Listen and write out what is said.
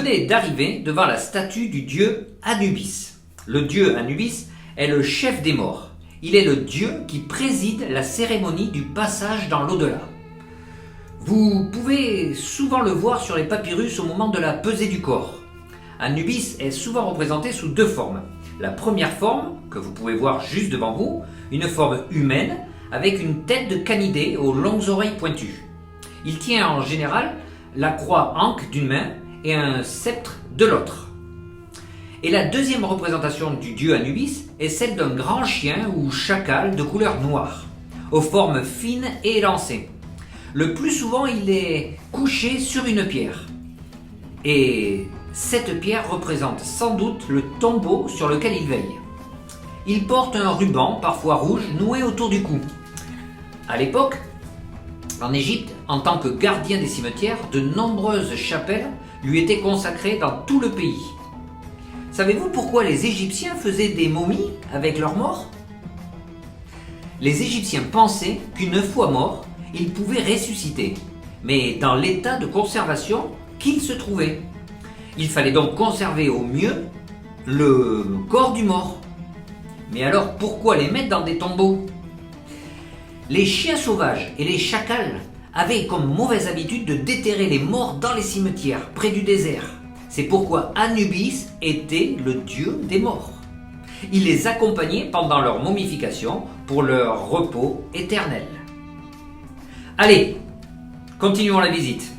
venez d'arriver devant la statue du dieu Anubis. Le dieu Anubis est le chef des morts. Il est le dieu qui préside la cérémonie du passage dans l'au-delà. Vous pouvez souvent le voir sur les papyrus au moment de la pesée du corps. Anubis est souvent représenté sous deux formes. La première forme, que vous pouvez voir juste devant vous, une forme humaine avec une tête de canidé aux longues oreilles pointues. Il tient en général la croix ankh d'une main et un sceptre de l'autre. Et la deuxième représentation du dieu Anubis est celle d'un grand chien ou chacal de couleur noire, aux formes fines et élancées. Le plus souvent, il est couché sur une pierre. Et cette pierre représente sans doute le tombeau sur lequel il veille. Il porte un ruban, parfois rouge, noué autour du cou. À l'époque, en Égypte, en tant que gardien des cimetières, de nombreuses chapelles lui étaient consacrées dans tout le pays. Savez-vous pourquoi les Égyptiens faisaient des momies avec leurs morts ? Les Égyptiens pensaient qu'une fois morts, ils pouvaient ressusciter, mais dans l'état de conservation qu'ils se trouvaient. Il fallait donc conserver au mieux le corps du mort. Mais alors pourquoi les mettre dans des tombeaux ? Les chiens sauvages et les chacals avaient comme mauvaise habitude de déterrer les morts dans les cimetières, près du désert. C'est pourquoi Anubis était le dieu des morts. Il les accompagnait pendant leur momification pour leur repos éternel. Allez, continuons la visite.